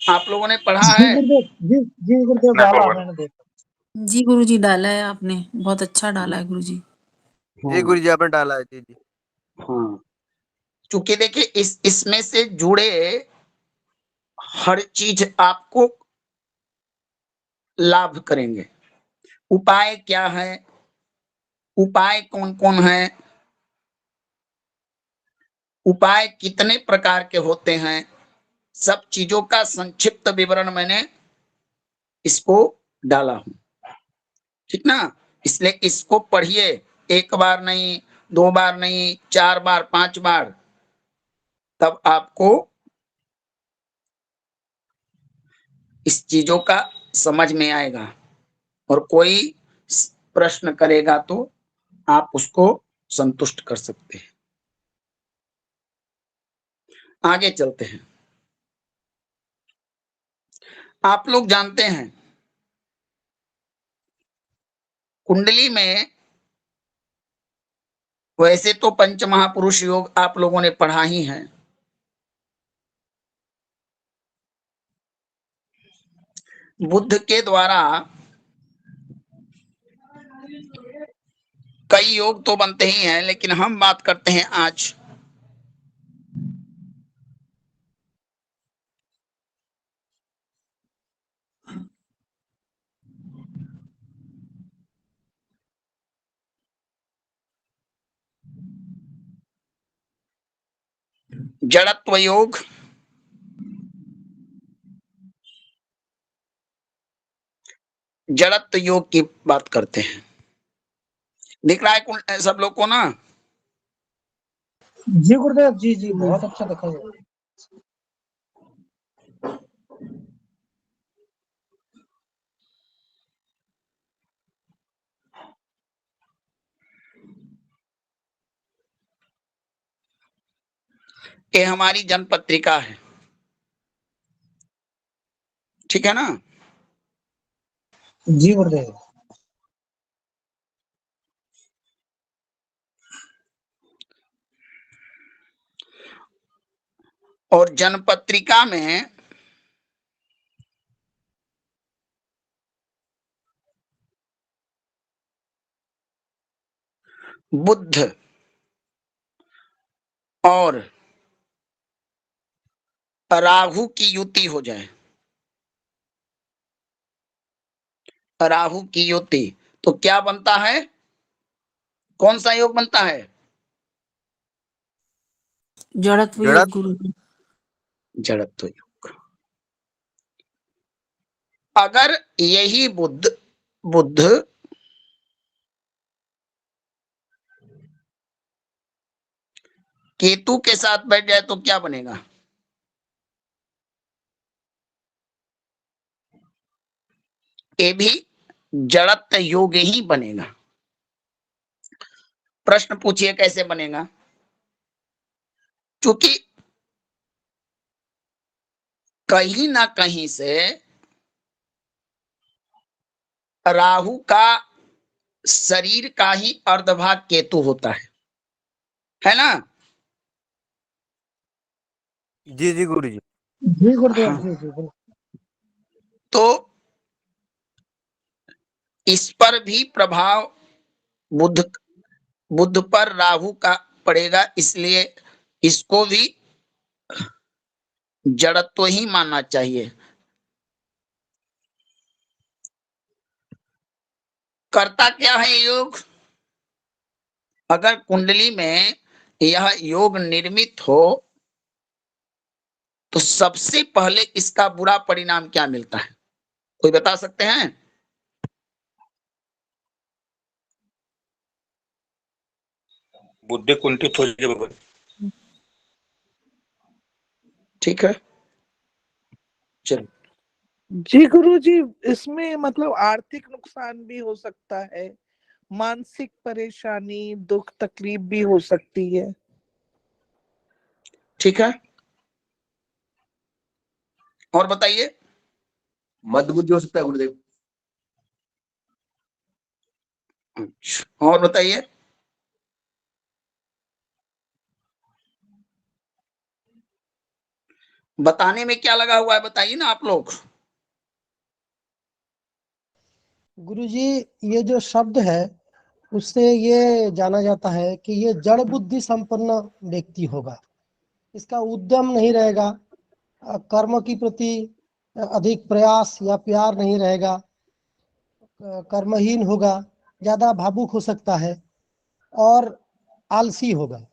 आप लोगों ने पढ़ा जी है? गुरुदेव, जी गुरुदेव डाला मैंने देखा। जी गुरुजी, डाला है आपने, बहुत अच्छा डाला है गुरुजी। जी गुरुजी आपने डाला है। जी जी हाँ, क्योंकि देखिए इसमें से जुड़े हर चीज आपको लाभ करेंगे। उपाय क्या है, उपाय कौन कौन है, उपाय कितने प्रकार के होते हैं, सब चीजों का संक्षिप्त विवरण मैंने इसको डाला हूं, ठीक ना। इसलिए इसको पढ़िए, एक बार नहीं, दो बार नहीं, 4 बार 5 बार, तब आपको इस चीजों का समझ में आएगा। और कोई प्रश्न करेगा तो आप उसको संतुष्ट कर सकते हैं। आगे चलते हैं। आप लोग जानते हैं कुंडली में वैसे तो पंच महापुरुष योग आप लोगों ने पढ़ा ही है। बुद्ध के द्वारा कई योग तो बनते ही हैं, लेकिन हम बात करते हैं आज जड़त्व योग, जड़त्व योग की बात करते हैं। दिख रहा है सब लोग को ना? जी गुरुदेव, जी बहुत अच्छा दिखा है। ये हमारी जन्म पत्रिका है, ठीक है ना। जी गुरुदेव। और जन्म पत्रिका में बुद्ध और राहु की युति हो जाए, राहु की युति, तो क्या बनता है? कौन सा योग बनता है? जड़त्व योग गुरुजी। जड़त्व योग। अगर यही बुद्ध केतु के साथ बैठ जाए तो क्या बनेगा? ये भी जड़त्व योग ही बनेगा। प्रश्न पूछिए कैसे बनेगा? क्योंकि कहीं ना कहीं से राहु का शरीर का ही अर्धभाग केतु होता है ना। जी गुरुजी। जी गुरुदेव, हाँ। जी बिल्कुल। तो इस पर भी प्रभाव बुद्ध बुद्ध पर राहु का पड़ेगा, इसलिए इसको भी जड़त्व ही मानना चाहिए। करता क्या है योग? अगर कुंडली में यह योग निर्मित हो तो सबसे पहले इसका बुरा परिणाम क्या मिलता है, कोई बता सकते हैं? बुद्धि कुंठित हो जाए बाबा। ठीक है, चलो। जी गुरुजी, इसमें मतलब आर्थिक नुकसान भी हो सकता है, मानसिक परेशानी, दुख तकलीफ भी हो सकती है। ठीक है, और बताइए। मदबुद्धि हो सकता है गुरुदेव। अच्छा, और बताइए। बताने में क्या लगा हुआ है बताइए ना आप लोग। गुरुजी ये जो शब्द है उससे ये जाना जाता है कि ये जड़ बुद्धि संपन्न व्यक्ति होगा, इसका उद्यम नहीं रहेगा, कर्म की प्रति अधिक प्रयास या प्यार नहीं रहेगा, कर्महीन होगा, ज्यादा भावुक हो सकता है और आलसी होगा।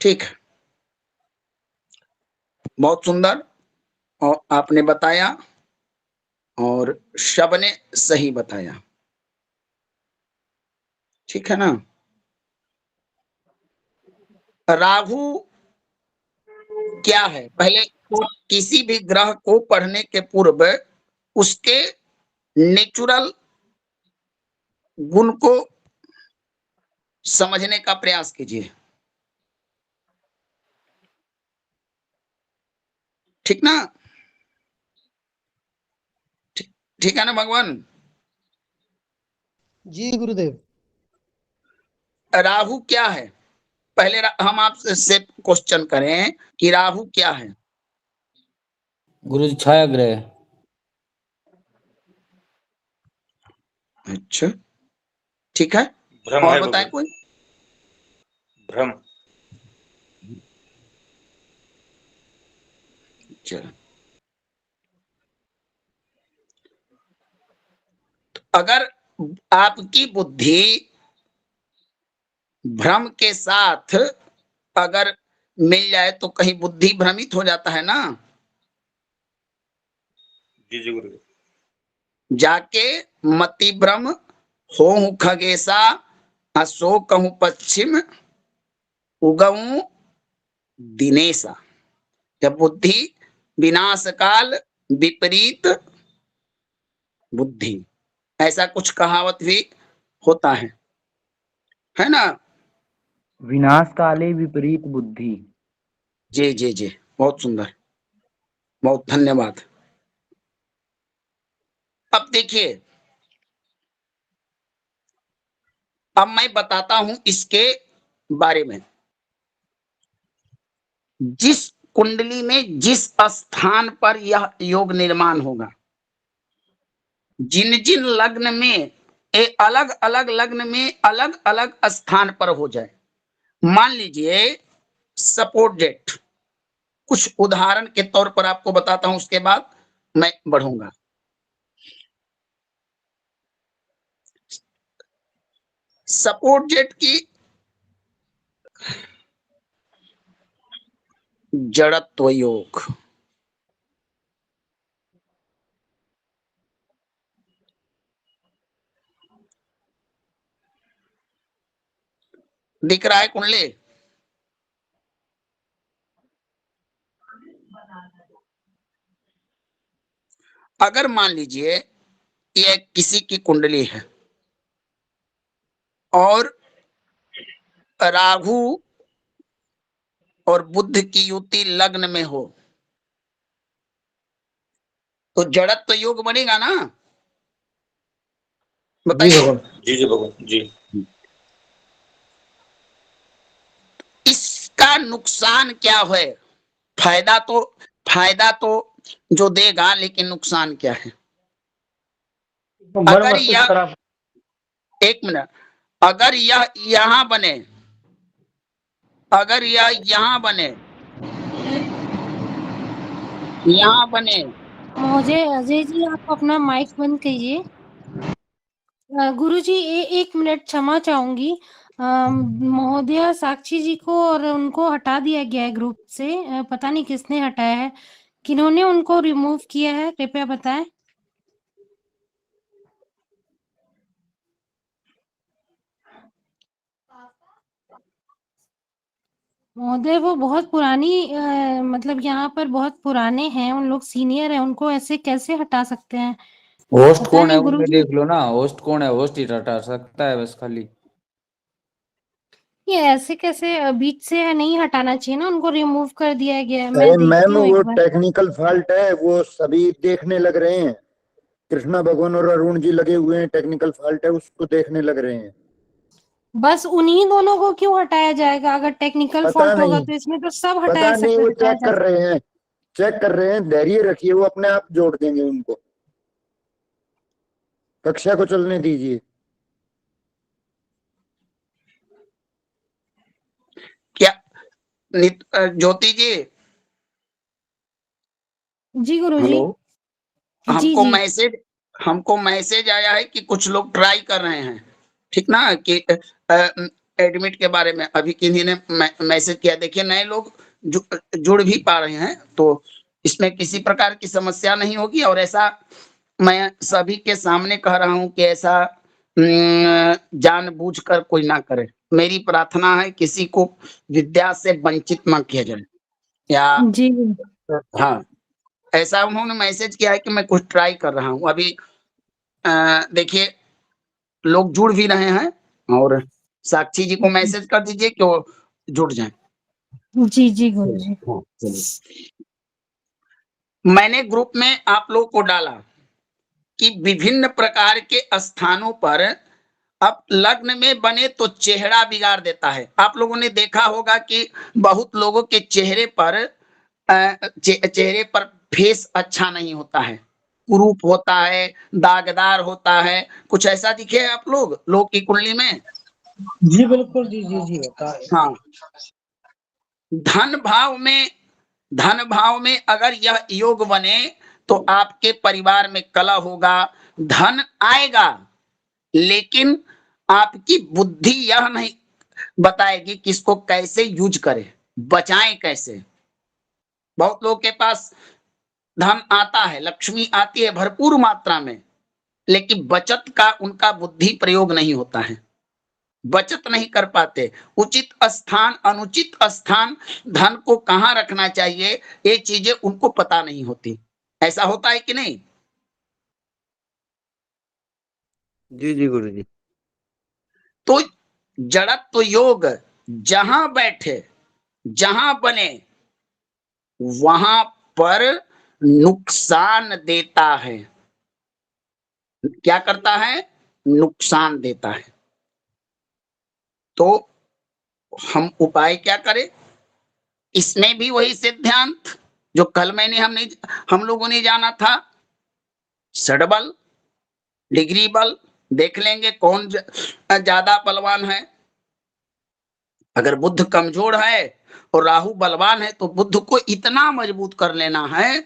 ठीक है, बहुत सुंदर और आपने बताया और शब ने सही बताया, ठीक है ना। राहु क्या है, पहले तो किसी भी ग्रह को पढ़ने के पूर्व उसके नेचुरल गुण को समझने का प्रयास कीजिए, ठीक ना। ठीक है ना भगवान। जी गुरुदेव। राहु क्या है, पहले हम आपसे क्वेश्चन करें कि राहु क्या है। गुरुजी छाया ग्रह। अच्छा ठीक है, भ्रम और है बताएं भगवान, कोई। भ्रम। चलो, अगर आपकी बुद्धि भ्रम के साथ अगर मिल जाए तो कहीं बुद्धि भ्रमित हो जाता है ना। जी जी गुरुदेव। जाके मति भ्रम हो खगेशा असो कहूं पश्चिम उगऊ दिनेशा। जब बुद्धि विनाश काल विपरीत बुद्धि, ऐसा कुछ कहावत भी होता है ना। विनाश काले विपरीत बुद्धि। जी जी जी, बहुत सुंदर, बहुत धन्यवाद। अब देखिए, अब मैं बताता हूं इसके बारे में। जिस कुंडली में जिस स्थान पर यह योग निर्माण होगा, जिन जिन लग्न में अलग अलग लग्न में अलग अलग स्थान पर हो जाए, मान लीजिए सपोर्ट डेट, कुछ उदाहरण के तौर पर आपको बताता हूं, उसके बाद मैं बढ़ूंगा। सपोर्ट जेट की जड़त्व योग, दिख रहा है कुंडली। अगर मान लीजिए ये किसी की कुंडली है और राहु और बुध की युति लग्न में हो, तो जड़त्व योग बनेगा ना, बताइए। जी जी भगवान जी। इसका नुकसान क्या है, फायदा तो जो देगा, लेकिन नुकसान क्या है। अगर यह, एक मिनट, अगर यह यहां बने, अगर यह यहां बने, यहां बने। मुझे अजय जी आप अपना माइक बंद कीजिए। गुरुजी एक मिनट क्षमा चाहूंगी। महोदया साक्षी जी को और उनको हटा दिया गया है ग्रुप से। पता नहीं किसने हटाया है, किन्होंने उनको रिमूव किया है, कृपया बताएं। महोदय वो बहुत पुरानी मतलब यहाँ पर बहुत पुराने हैं, उन लोग सीनियर हैं, उनको ऐसे कैसे हटा सकते हैं। होस्ट पता कौन है नहीं उनमें गुरुजी, देख लो ना, होस्ट कौन है, होस्ट ही हटा सकता है बस खाली। ये ऐसे कैसे बीच से नहीं हटाना चाहिए ना, उनको रिमूव कर दिया गया है। मैं अरे देखती मैम हूँ वो एक बार। टेक्निकल फॉल्ट है, वो सभी देखने लग रहे हैं। कृष्णा भगवान और अरुण जी लगे हुए हैं, टेक्निकल फॉल्ट है उसको देखने लग रहे हैं। बस उन्हीं दोनों को क्यों हटाया जाएगा? अगर टेक्निकल पता फॉल्ट होगा नहीं, तो इसमें तो सब पता नहीं, वो हटाया चेक जा कर रहे हैं, चेक कर रहे हैं, धैर्य रखिए, वो अपने आप जोड़ देंगे उनको। कक्षा को चलने दीजिए। क्या ज्योति जी, जी गुरुजी। हेलो, जी हमको जी। मैसेज हमको मैसेज आया है कि कुछ लोग ट्राई कर रहे हैं, ठीक ना, कि एडमिट के बारे में अभी किन्हीं ने मैसेज किया। देखिए नए लोग जुड़ भी पा रहे हैं, तो इसमें किसी प्रकार की समस्या नहीं होगी। और ऐसा मैं सभी के सामने कह रहा हूं कि ऐसा जानबूझकर कोई ना करे। मेरी प्रार्थना है किसी को विद्या से वंचित ना किया जाए। या जी हाँ, ऐसा उन्होंने मैसेज किया है कि मैं कुछ ट्राई कर रहा हूँ अभी। देखिए लोग जुड़ भी रहे हैं, और साक्षी जी को मैसेज कर दीजिए कि वो जुड़ जाएं। जी जी गुरुजी। हाँ, चलिए। मैंने ग्रुप में आप लोगों को डाला कि विभिन्न प्रकार के स्थानों पर अब लग्न में बने तो चेहरा बिगाड़ देता है। आप लोगों ने देखा होगा कि बहुत लोगों के चेहरे पर चेहरे पर फेस अच्छा नहीं होता है, कुरूप होता है, दागदार होता है। कुछ ऐसा दिखे आप लोग की कुंडली में? जी बिल्कुल, जी जी जी होता है। हाँ, धन भाव में अगर यह योग बने तो आपके परिवार में कलह होगा, धन आएगा, लेकिन आपकी बुद्धि यह नहीं बताएगी कि इसको कैसे यूज करें, बचाएं कैसे। बहुत लोगों के पास धन आता है, लक्ष्मी आती है भरपूर मात्रा में, लेकिन बचत का उनका बुद्धि प्रयोग नहीं होता है, बचत नहीं कर पाते। उचित स्थान अनुचित स्थान, धन को कहां रखना चाहिए, ये चीजें उनको पता नहीं होती। ऐसा होता है कि नहीं? जी जी गुरुजी। तो जड़त्व योग जहां बैठे, जहां बने, वहां पर नुकसान देता है। क्या करता है? नुकसान देता है। तो हम उपाय क्या करें? इसमें भी वही सिद्धांत जो कल हम लोगों ने जाना था। षडबल, डिग्री बल, देख लेंगे कौन ज्यादा बलवान है। अगर बुध कमजोर है और राहु बलवान है, तो बुध को इतना मजबूत कर लेना है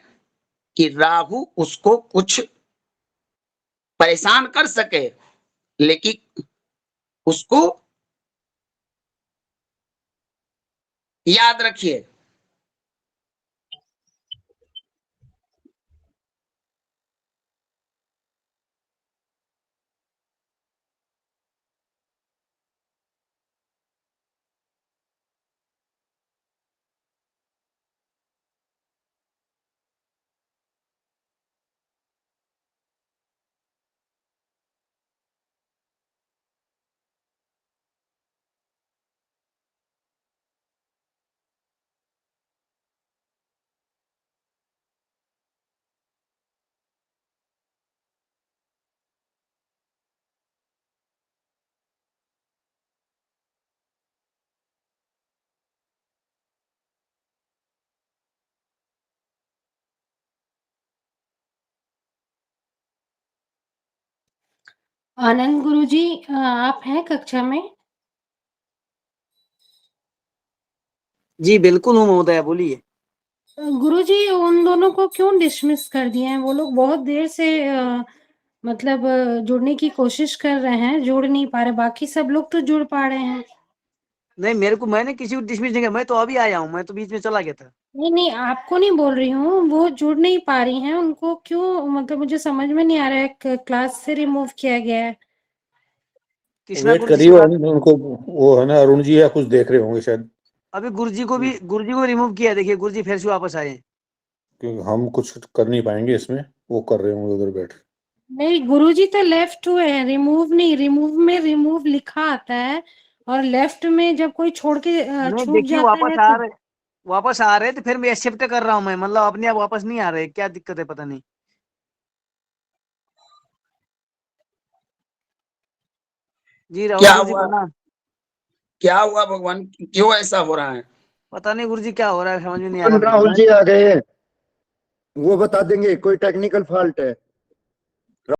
कि राहु उसको कुछ परेशान कर सके, लेकिन उसको याद रखिए, आनंद गुरुजी, आप हैं कक्षा में? जी बिल्कुल हूँ महोदय, बोलिए। गुरुजी उन दोनों को क्यों डिसमिस कर दिए हैं? वो लोग बहुत देर से मतलब जुड़ने की कोशिश कर रहे हैं, जुड़ नहीं पा रहे। बाकी सब लोग तो जुड़ पा रहे हैं। नहीं, मैंने किसी को डिसमिस नहीं किया, मैं तो अभी आया हूँ, मैं तो बीच में चला गया था। नहीं नहीं, आपको नहीं बोल रही हूँ, वो जुड़ नहीं पा रही हैं, उनको क्यों, मतलब मुझे समझ में नहीं आ रहा है, क्लास से रिमूव किया गया है। कृष्णा वेट गुरुजी करिए, से बात। उनको वो है ना, अरुण जी या कुछ देख रहे होंगे शायद, अभी गुरुजी को रिमूव किया, देखिए गुरुजी फिर से वापस आए। क्योंकि हम कुछ कर नहीं पाएंगे इसमें, वो कर रहे होंगे उधर बैठ। नहीं, गुरुजी तो लेफ्ट हुए हैं, रिमूव नहीं। रिमूव में रिमूव लिखा आता है, और लेफ्ट में जब कोई छोड़ के नहीं छूट देखिए, जाता है तो वापस आ रहे तो फिर मैं एक्सेप्ट कर रहा हूँ, मैं मतलब अपने आप वापस नहीं आ रहे, क्या दिक्कत है पता नहीं। जी राहुल क्या गुरुजी हुआ? प्रणाम। क्या हुआ भगवान, क्यों ऐसा हो रहा है? पता नहीं गुरुजी क्या हो रहा है, समझ में नहीं आ रहा। राहुल जी आ गए, वो बता देंगे, कोई टेक्निकल फॉल्ट है।